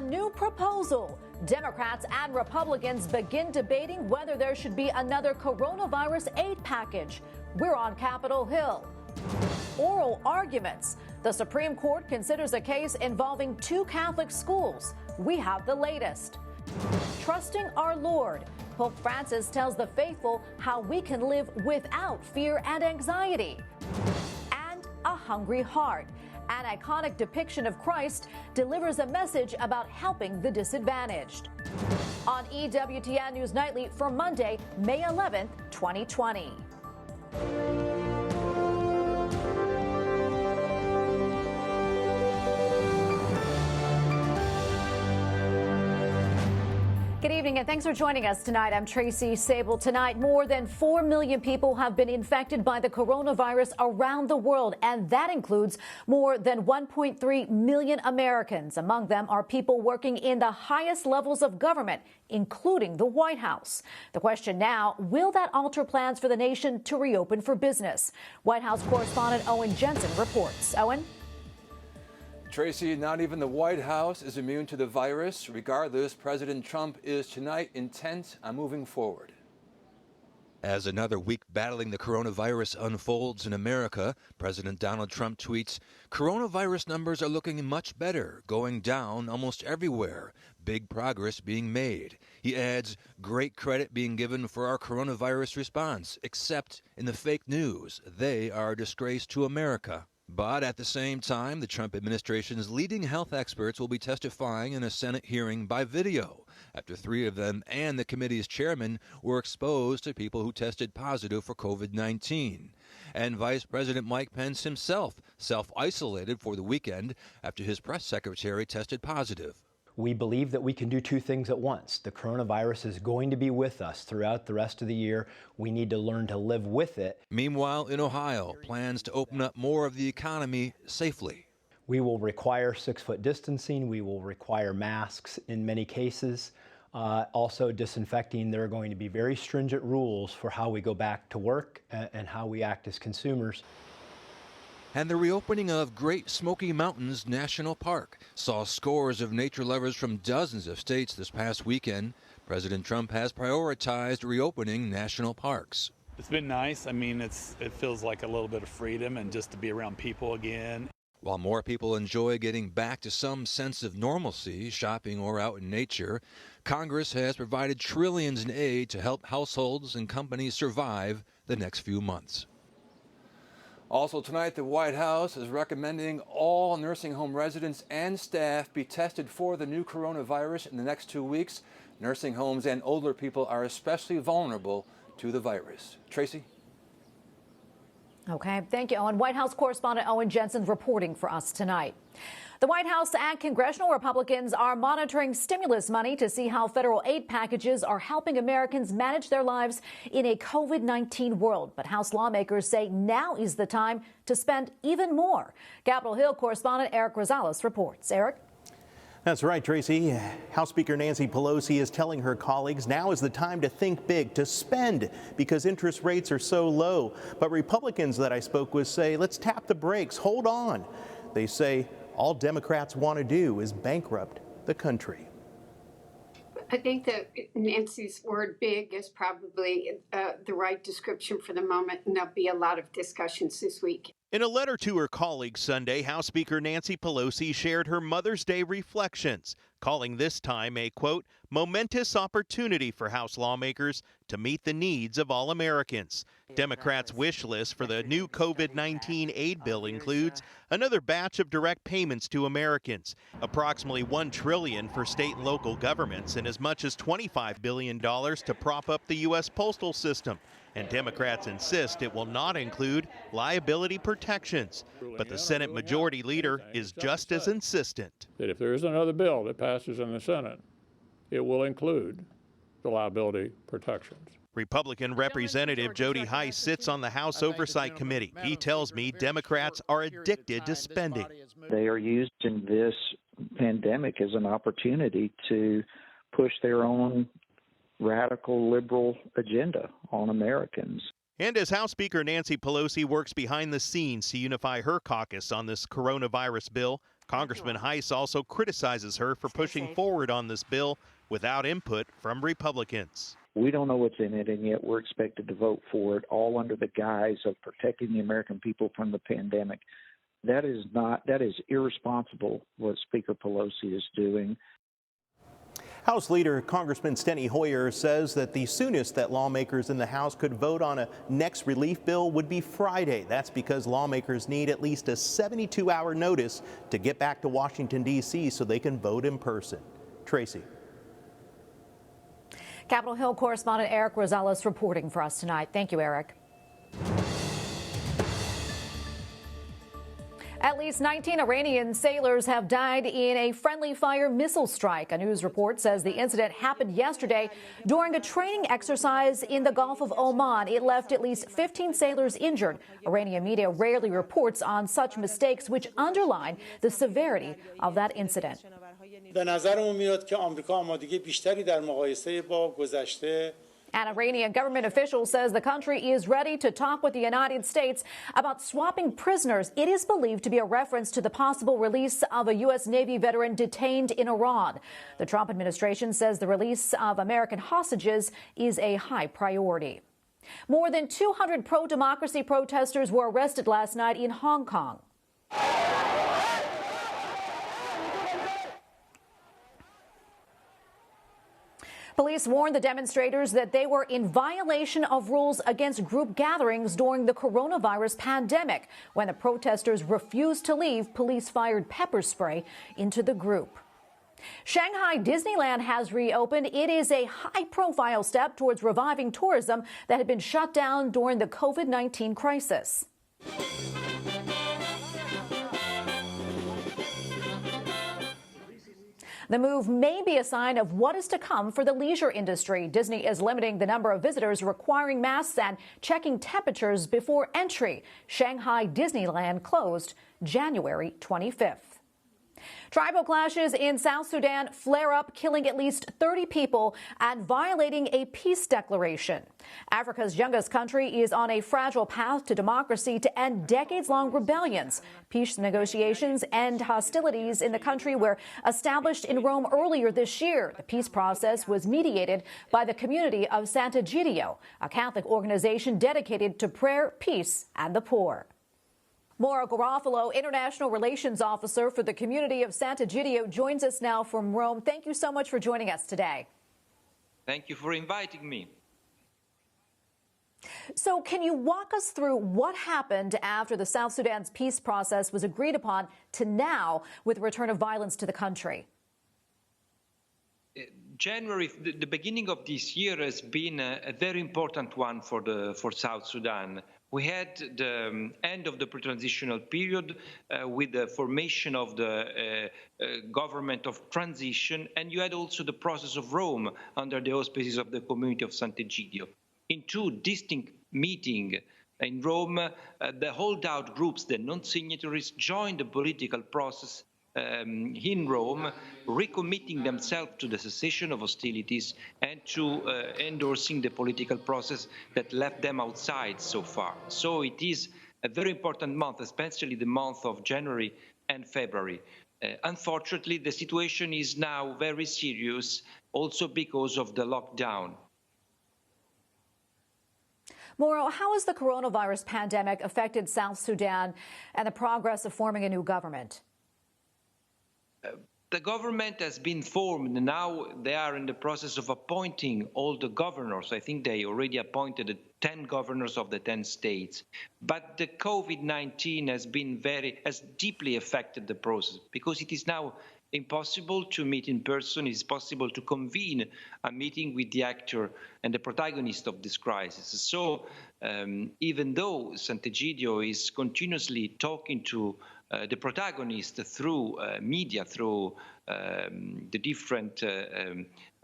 new proposal. Democrats and Republicans begin debating whether there should be another coronavirus aid package. We're on Capitol Hill. Oral arguments. The Supreme Court considers a case involving 2 Catholic schools. We have the latest. Trusting our Lord. Pope Francis tells the faithful how we can live without fear and anxiety. And a hungry heart. An iconic depiction of Christ delivers a message about helping the disadvantaged. On EWTN News Nightly for Monday, May 11th, 2020. Good evening and thanks for joining us tonight. I'm Tracy Sable. Tonight, more than 4 million people have been infected by the coronavirus around the world, and that includes more than 1.3 million Americans. Among them are people working in the highest levels of government, including the White House. The question now, will that alter plans for the nation to reopen for business? White House correspondent Owen Jensen reports. Owen? Tracy, not even the White House is immune to the virus. Regardless, President Trump is tonight intent on moving forward. As another week battling the coronavirus unfolds in America, President Donald Trump tweets, "Coronavirus numbers are looking much better, going down almost everywhere. Big progress being made." He adds, "Great credit being given for our coronavirus response, except in the fake news. They are a disgrace to America." But at the same time, the Trump administration's leading health experts will be testifying in a Senate hearing by video after 3 of them and the committee's chairman were exposed to people who tested positive for COVID-19. And Vice President Mike Pence himself self-isolated for the weekend after his press secretary tested positive. We believe that we can do 2 things at once. The coronavirus is going to be with us throughout the rest of the year. We need to learn to live with it. Meanwhile, in Ohio, plans to open up more of the economy safely. We will require 6-foot distancing. We will require masks in many cases. Also disinfecting. There are going to be very stringent rules for how we go back to work and how we act as consumers. And the reopening of Great Smoky Mountains National Park saw scores of nature lovers from dozens of states this past weekend. President Trump has prioritized reopening national parks. It's been nice. I mean, it feels like a little bit of freedom and just to be around people again. While more people enjoy getting back to some sense of normalcy, shopping or out in nature, Congress has provided trillions in aid to help households and companies survive the next few months. Also tonight, the White House is recommending all nursing home residents and staff be tested for the new coronavirus in the next 2 weeks. Nursing homes and older people are especially vulnerable to the virus. Tracy? Okay, thank you, Owen. White House correspondent Owen Jensen reporting for us tonight. The White House and congressional Republicans are monitoring stimulus money to see how federal aid packages are helping Americans manage their lives in a COVID-19 world. But House lawmakers say now is the time to spend even more. Capitol Hill correspondent Eric Rosales reports. Eric? That's right, Tracy. House Speaker Nancy Pelosi is telling her colleagues now is the time to think big, to spend, because interest rates are so low. But Republicans that I spoke with say, let's tap the brakes, hold on. They say all Democrats want to do is bankrupt the country. I think that Nancy's word big is probably the right description for the moment, and there'll be a lot of discussions this week. In a letter to her colleagues Sunday, House Speaker Nancy Pelosi shared her Mother's Day reflections, calling this time a, quote, momentous opportunity for House lawmakers to meet the needs of all Americans. Democrats' wish list for the new COVID-19 aid bill includes another batch of direct payments to Americans, approximately $1 trillion for state and local governments, and as much as $25 billion to prop up the U.S. postal system. And Democrats insist it will not include liability protections. But the Senate Majority Leader is just as insistent. That if there is another bill that passes in the Senate, it will include the liability protections. Republican Representative Jody Hice sits on the House Oversight Committee. He tells me Democrats are addicted to spending. They are using this pandemic as an opportunity to push their own radical liberal agenda on Americans. And as House Speaker Nancy Pelosi works behind the scenes to unify her caucus on this coronavirus bill, Congressman Heiss also criticizes her for pushing forward on this bill without input from Republicans. We don't know what's in it, and yet we're expected to vote for it, all under the guise of protecting the American people from the pandemic. That is irresponsible what Speaker Pelosi is doing. House Leader Congressman Steny Hoyer says that the soonest that lawmakers in the House could vote on a next relief bill would be Friday. That's because lawmakers need at least a 72-hour notice to get back to Washington, D.C. so they can vote in person. Tracy. Capitol Hill correspondent Eric Rosales reporting for us tonight. Thank you, Eric. At least 19 Iranian sailors have died in a friendly fire missile strike. A news report says the incident happened yesterday during a training exercise in the Gulf of Oman. It left at least 15 sailors injured. Iranian media rarely reports on such mistakes, which underline the severity of that incident. An Iranian government official says the country is ready to talk with the United States about swapping prisoners. It is believed to be a reference to the possible release of a U.S. Navy veteran detained in Iran. The Trump administration says the release of American hostages is a high priority. More than 200 pro-democracy protesters were arrested last night in Hong Kong. Police warned the demonstrators that they were in violation of rules against group gatherings during the coronavirus pandemic. When the protesters refused to leave, police fired pepper spray into the group. Shanghai Disneyland has reopened. It is a high-profile step towards reviving tourism that had been shut down during the COVID-19 crisis. The move may be a sign of what is to come for the leisure industry. Disney is limiting the number of visitors, requiring masks and checking temperatures before entry. Shanghai Disneyland closed January 25th. Tribal clashes in South Sudan flare up, killing at least 30 people and violating a peace declaration. Africa's youngest country is on a fragile path to democracy to end decades-long rebellions. Peace negotiations end hostilities in the country were established in Rome earlier this year. The peace process was mediated by the community of Sant'Egidio, a Catholic organization dedicated to prayer, peace, and the poor. Maura Garofalo, International Relations Officer for the community of Sant'Egidio, joins us now from Rome. Thank you so much for joining us today. Thank you for inviting me. So can you walk us through what happened after the South Sudan's peace process was agreed upon to now with the return of violence to the country? January, the beginning of this year has been a very important one for South Sudan. We had the end of the pre-transitional period with the formation of the government of transition, and you had also the process of Rome under the auspices of the community of Sant'Egidio. In two distinct meetings in Rome, the holdout groups, the non-signatories, joined the political process in Rome, recommitting themselves to the cessation of hostilities and to endorsing the political process that left them outside so far. So it is a very important month, especially the month of January and February. Unfortunately, the situation is now very serious, also because of the lockdown. Mauro, how has the coronavirus pandemic affected South Sudan and the progress of forming a new government? The government has been formed. Now they are in the process of appointing all the governors. I think they already appointed the 10 governors of the 10 states. But the COVID-19 has deeply affected the process because it is now impossible to meet in person. It's possible to convene a meeting with the actor and the protagonist of this crisis. So even though Sant'Egidio is continuously talking to the protagonist through media, through the different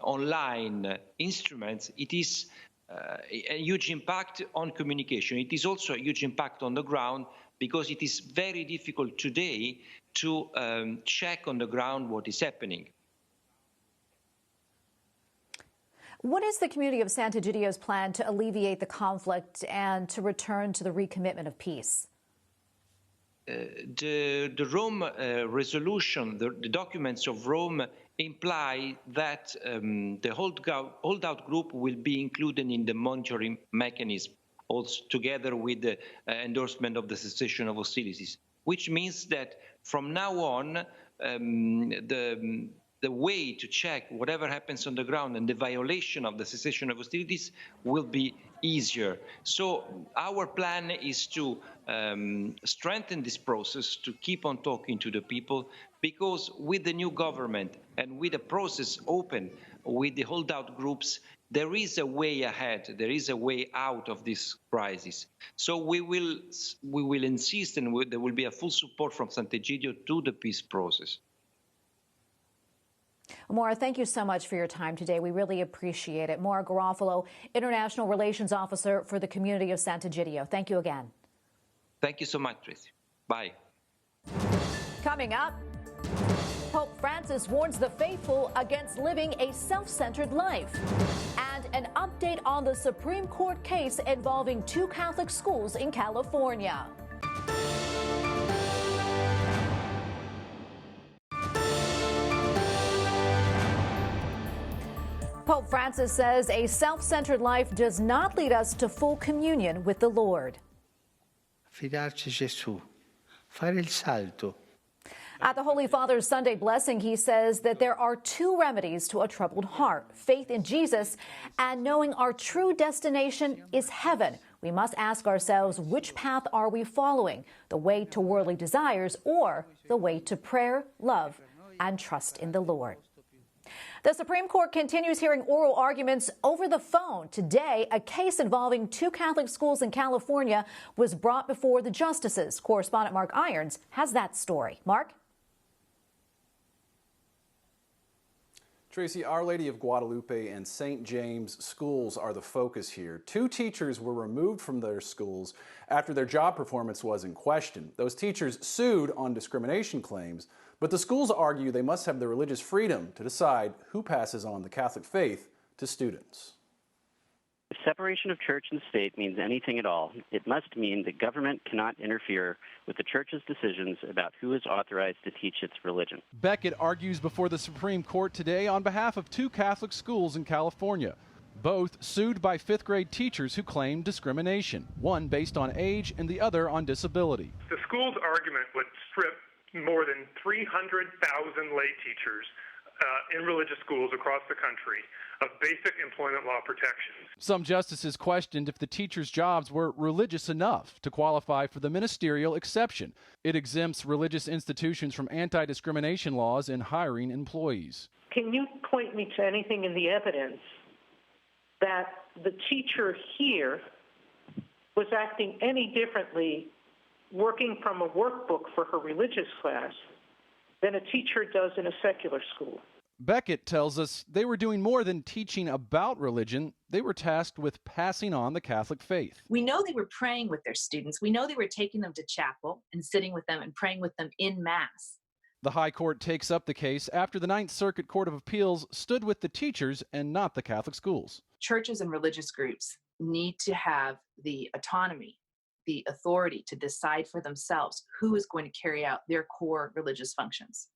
online instruments, it is a huge impact on communication. It is also a huge impact on the ground because it is very difficult today to check on the ground what is happening. What is the community of Sant'Egidio's plan to alleviate the conflict and to return to the recommitment of peace? the Rome resolution, the documents of Rome imply that the holdout group will be included in the monitoring mechanism, also together with the endorsement of the cessation of hostilities, which means that from now on, the way to check whatever happens on the ground and the violation of the cessation of hostilities will be easier. So our plan is to strengthen this process, to keep on talking to the people, because with the new government and with the process open with the holdout groups, there is a way ahead, there is a way out of this crisis. So we will insist, and there will be a full support from Sant'Egidio to the peace process. Maura, thank you so much for your time today. We really appreciate it. Maura Garofalo, International Relations Officer for the community of Sant'Egidio. Thank you again. Thank you so much, Tracy. Bye. Coming up, Pope Francis warns the faithful against living a self-centered life. And an update on the Supreme Court case involving 2 Catholic schools in California. Pope Francis says a self-centered life does not lead us to full communion with the Lord. Fidarci Gesù, fare il salto. At the Holy Father's Sunday blessing, he says that there are 2 remedies to a troubled heart: faith in Jesus and knowing our true destination is heaven. We must ask ourselves, which path are we following? The way to worldly desires or the way to prayer, love, and trust in the Lord? The Supreme Court continues hearing oral arguments over the phone. Today, a case involving 2 Catholic schools in California was brought before the justices. Correspondent Mark Irons has that story. Mark? Tracy, Our Lady of Guadalupe and St. James schools are the focus here. 2 teachers were removed from their schools after their job performance was in question. Those teachers sued on discrimination claims, but the schools argue they must have the religious freedom to decide who passes on the Catholic faith to students. If separation of church and state means anything at all, it must mean that government cannot interfere with the church's decisions about who is authorized to teach its religion. Beckett argues before the Supreme Court today on behalf of 2 Catholic schools in California, both sued by 5th grade teachers who claim discrimination, one based on age and the other on disability. The school's argument would strip more than 300,000 lay teachers in religious schools across the country of basic employment law protections. Some justices questioned if the teachers' jobs were religious enough to qualify for the ministerial exception. It exempts religious institutions from anti-discrimination laws in hiring employees. Can you point me to anything in the evidence that the teacher here was acting any differently working from a workbook for her religious class than a teacher does in a secular school? Beckett tells us they were doing more than teaching about religion. They were tasked with passing on the Catholic faith. We know they were praying with their students. We know they were taking them to chapel and sitting with them and praying with them in Mass. The High Court takes up the case after the Ninth Circuit Court of Appeals stood with the teachers and not the Catholic schools. Churches and religious groups need to have the autonomy, the authority to decide for themselves who is going to carry out their core religious functions.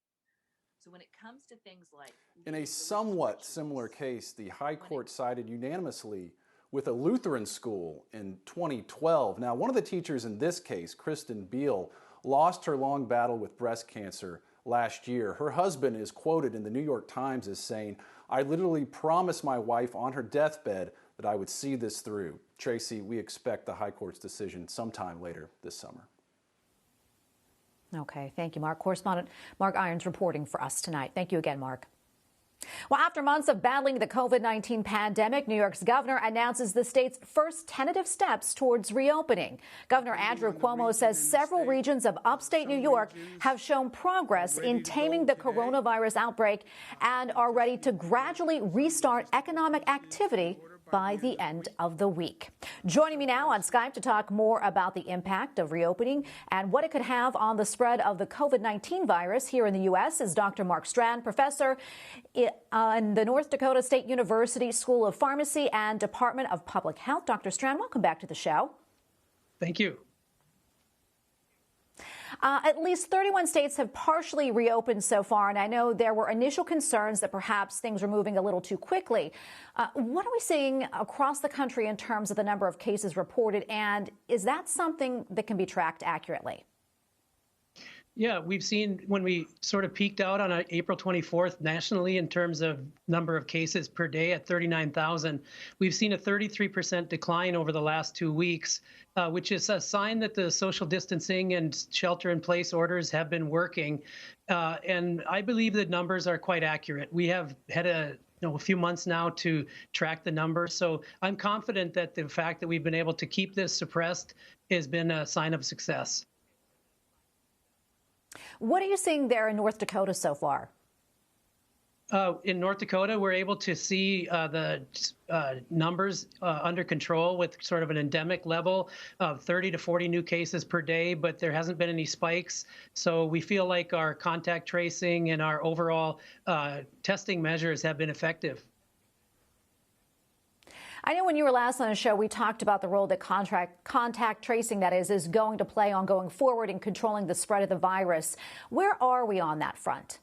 So when it comes to things like... In a somewhat similar case, the High Court sided unanimously with a Lutheran school in 2012. Now, one of the teachers in this case, Kristen Beal, lost her long battle with breast cancer last year. Her husband is quoted in the New York Times as saying, "I literally promised my wife on her deathbed that I would see this through." Tracy, we expect the High Court's decision sometime later this summer. Okay, thank you, Mark. Correspondent Mark Irons reporting for us tonight. Thank you again, Mark. Well, after months of battling the COVID-19 pandemic, New York's governor announces the state's first tentative steps towards reopening. Governor Andrew Cuomo says several regions of upstate New York have shown progress in taming the coronavirus outbreak and are ready to gradually restart economic activity by the end of the week. Joining me now on Skype to talk more about the impact of reopening and what it could have on the spread of the COVID-19 virus here in the U.S. is Dr. Mark Strand, professor in the North Dakota State University School of Pharmacy and Department of Public Health. Dr. Strand, welcome back to the show. Thank you. At least 31 states have partially reopened so far, and I know there were initial concerns that perhaps things were moving a little too quickly. What are we seeing across the country in terms of the number of cases reported, and is that something that can be tracked accurately? Yeah, we've seen when we sort of peaked out on April 24th nationally in terms of number of cases per day at 39,000, we've seen a 33% decline over the last 2 weeks, which is a sign that the social distancing and shelter-in-place orders have been working. And I believe the numbers are quite accurate. We have had a few months now to track the numbers. So I'm confident that the fact that we've been able to keep this suppressed has been a sign of success. What are you seeing there in North Dakota so far? In North Dakota, we're able to see the numbers under control with sort of an endemic level of 30 to 40 new cases per day, but there hasn't been any spikes. So we feel like our contact tracing and our overall testing measures have been effective. I know when you were last on the show, we talked about the role that contact tracing, that is going to play on going forward in controlling the spread of the virus. Where are we on that front?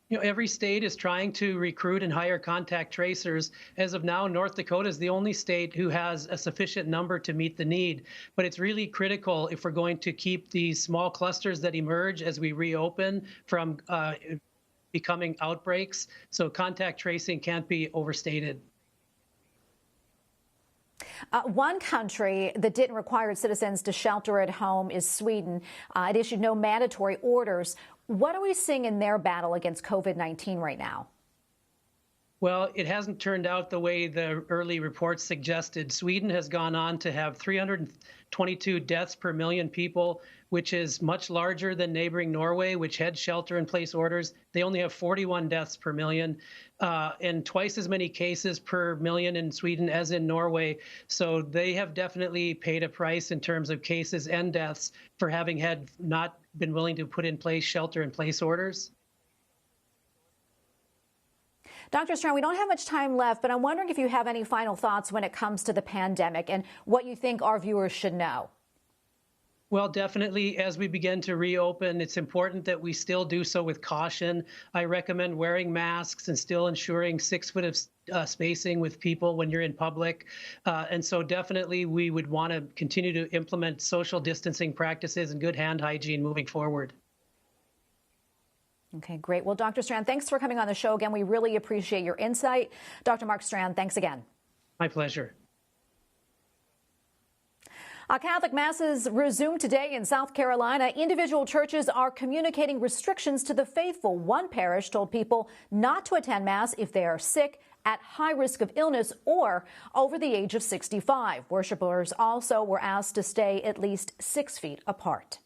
Every state is trying to recruit and hire contact tracers. As of now, North Dakota is the only state who has a sufficient number to meet the need. But it's really critical if we're going to keep these small clusters that emerge as we reopen from becoming outbreaks. So contact tracing can't be overstated. One country that didn't require its citizens to shelter at home is Sweden. It issued no mandatory orders. What are we seeing in their battle against COVID-19 right now? Well, it hasn't turned out the way the early reports suggested. Sweden has gone on to have 322 deaths per million people, which is much larger than neighboring Norway, which had shelter-in-place orders. They only have 41 deaths per million, and twice as many cases per million in Sweden as in Norway. So they have definitely paid a price in terms of cases and deaths for having had not been willing to put in place shelter-in-place orders. Dr. Strand, we don't have much time left, but I'm wondering if you have any final thoughts when it comes to the pandemic and what you think our viewers should know. Well, definitely, as we begin to reopen, it's important that we still do so with caution. I recommend wearing masks and still ensuring 6 foot of spacing with people when you're in public. And so definitely we would want to continue to implement social distancing practices and good hand hygiene moving forward. Okay, great. Well, Dr. Strand, thanks for coming on the show again. We really appreciate your insight. Dr. Mark Strand, thanks again. My pleasure. Catholic masses resume today in South Carolina. Individual churches are communicating restrictions to the faithful. One parish told people not to attend Mass if they are sick, at high risk of illness, or over the age of 65. Worshippers also were asked to stay at least 6 feet apart.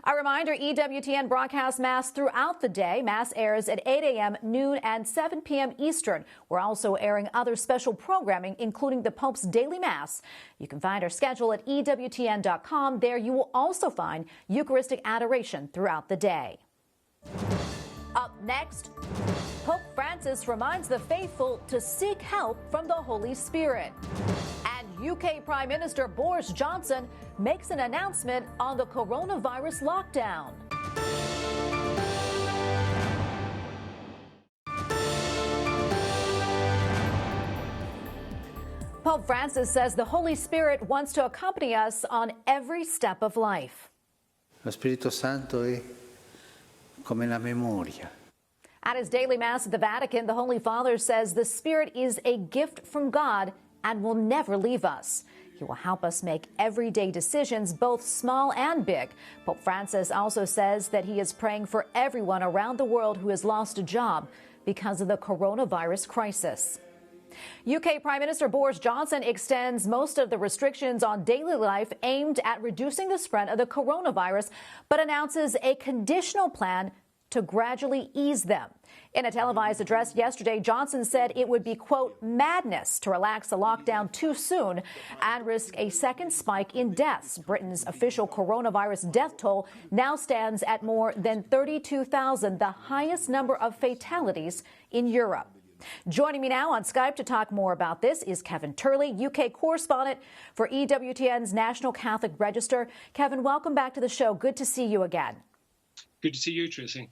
A reminder, EWTN broadcasts Mass throughout the day. Mass airs at 8 a.m., noon, and 7 p.m. Eastern. We're also airing other special programming, including the Pope's Daily Mass. You can find our schedule at EWTN.com. There you will also find Eucharistic adoration throughout the day. Up next, Pope Francis reminds the faithful to seek help from the Holy Spirit. And UK Prime Minister Boris Johnson makes an announcement on the coronavirus lockdown. Pope Francis says the Holy Spirit wants to accompany us on every step of life. Lo Spirito Santo è come la memoria. At his daily Mass at the Vatican, the Holy Father says the Spirit is a gift from God and will never leave us. He will help us make everyday decisions, both small and big. Pope Francis also says that he is praying for everyone around the world who has lost a job because of the coronavirus crisis. UK Prime Minister Boris Johnson extends most of the restrictions on daily life aimed at reducing the spread of the coronavirus, but announces a conditional plan to gradually ease them. In a televised address yesterday, Johnson said it would be, quote, madness to relax the lockdown too soon and risk a second spike in deaths. Britain's official coronavirus death toll now stands at more than 32,000, the highest number of fatalities in Europe. Joining me now on Skype to talk more about this is Kevin Turley, UK correspondent for EWTN's National Catholic Register. Kevin, welcome back to the show. Good to see you again. Good to see you, Tracy.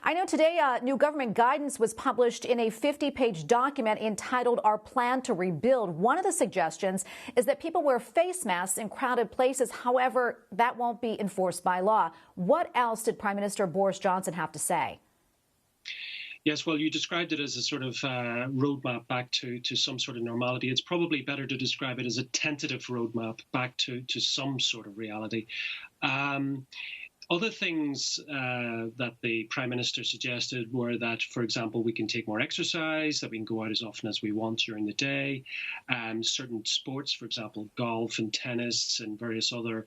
I know today new government guidance was published in a 50-page document entitled Our Plan to Rebuild. One of the suggestions is that people wear face masks in crowded places. However, that won't be enforced by law. What else did Prime Minister Boris Johnson have to say? Yes, well, you described it as a sort of roadmap back to some sort of normality. It's probably better to describe it as a tentative roadmap back to some sort of reality. Other things that the Prime Minister suggested were that, for example, we can take more exercise, that we can go out as often as we want during the day. Certain sports, for example, golf and tennis and various other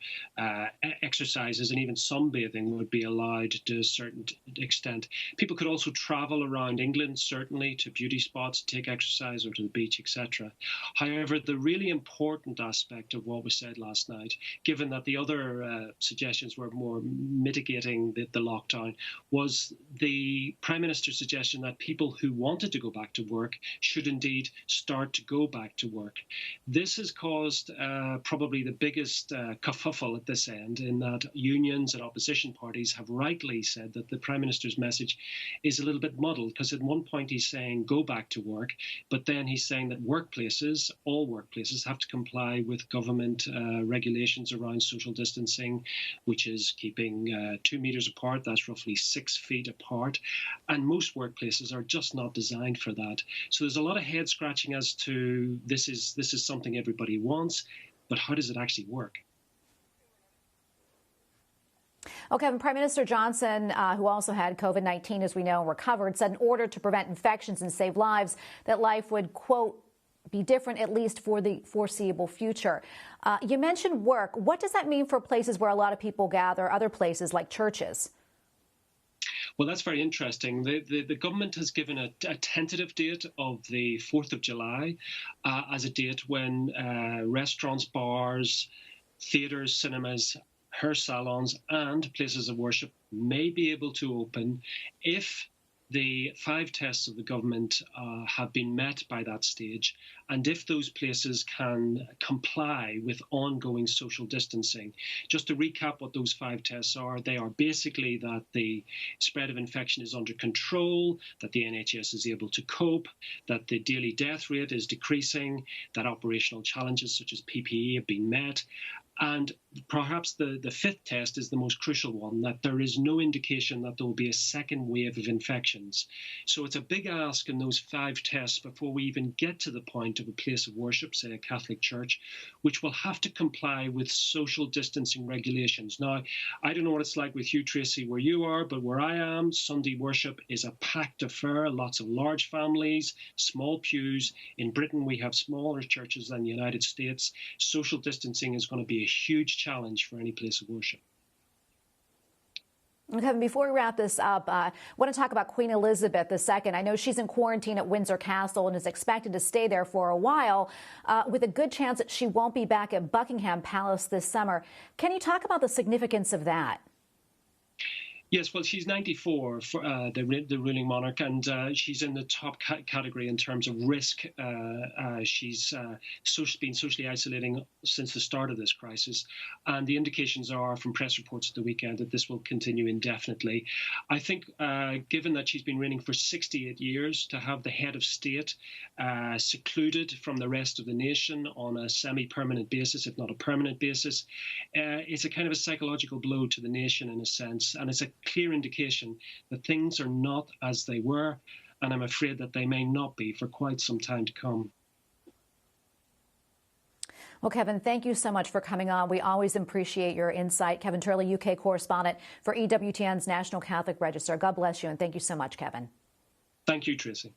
exercises and even sunbathing would be allowed to a certain extent. People could also travel around England, certainly, to beauty spots, take exercise or to the beach, etc. However, the really important aspect of what was said last night, given that the other suggestions were more mitigating the lockdown, was the Prime Minister's suggestion that people who wanted to go back to work should indeed start to go back to work. This has caused probably the biggest kerfuffle at this end, in that unions and opposition parties have rightly said that the Prime Minister's message is a little bit muddled, because at one point he's saying go back to work, but then he's saying that workplaces, all workplaces, have to comply with government regulations around social distancing, which is keeping 2 meters apart. That's roughly 6 feet apart. And most workplaces are just not designed for that. So there's a lot of head scratching as to this is something everybody wants, but how does it actually work? Okay, Prime Minister Johnson, who also had COVID-19, as we know, and recovered, said in order to prevent infections and save lives, that life would, quote, be different, at least for the foreseeable future. You mentioned work. What does that mean for places where a lot of people gather, other places like churches? Well, that's very interesting. The government has given a tentative date of the 4th of July as a date when restaurants, bars, theatres, cinemas, hair salons and places of worship may be able to open if the 5 tests of the government have been met by that stage, and if those places can comply with ongoing social distancing. Just to recap what those 5 tests are, they are basically that the spread of infection is under control, that the NHS is able to cope, that the daily death rate is decreasing, that operational challenges such as PPE have been met, and perhaps the 5th test is the most crucial one, that there is no indication that there will be a second wave of infections. So it's a big ask in those 5 tests before we even get to the point of a place of worship, say a Catholic church, which will have to comply with social distancing regulations. Now, I don't know what it's like with you, Tracy, where you are, but where I am, Sunday worship is a packed affair, lots of large families, small pews. In Britain, we have smaller churches than the United States. Social distancing is going to be a huge challenge for any place of worship. Kevin, before we wrap this up, I want to talk about Queen Elizabeth II. I know she's in quarantine at Windsor Castle and is expected to stay there for a while, with a good chance that she won't be back at Buckingham Palace this summer. Can you talk about the significance of that? Yes, well, she's 94, for, the ruling monarch, and she's in the top category in terms of risk. She's been socially isolating since the start of this crisis, and the indications are from press reports at the weekend that this will continue indefinitely. I think, given that she's been reigning for 68 years, to have the head of state secluded from the rest of the nation on a semi-permanent basis, if not a permanent basis, it's a kind of a psychological blow to the nation in a sense, and it's a clear indication that things are not as they were, and I'm afraid that they may not be for quite some time to come. Well, Kevin, thank you so much for coming on. We always appreciate your insight. Kevin Turley, UK correspondent for EWTN's National Catholic Register. God bless you, and thank you so much, Kevin. Thank you, Tracy.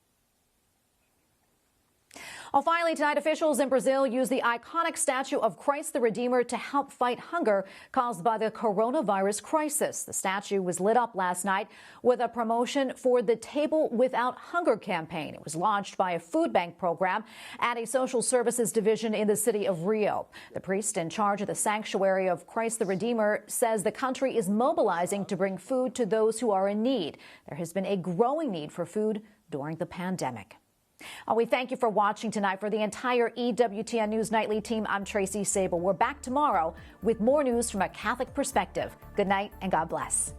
Well, finally, tonight, officials in Brazil used the iconic statue of Christ the Redeemer to help fight hunger caused by the coronavirus crisis. The statue was lit up last night with a promotion for the Table Without Hunger campaign. It was launched by a food bank program at a social services division in the city of Rio. The priest in charge of the sanctuary of Christ the Redeemer says the country is mobilizing to bring food to those who are in need. There has been a growing need for food during the pandemic. We thank you for watching tonight. For the entire EWTN News Nightly team, I'm Tracy Sable. We're back tomorrow with more news from a Catholic perspective. Good night and God bless.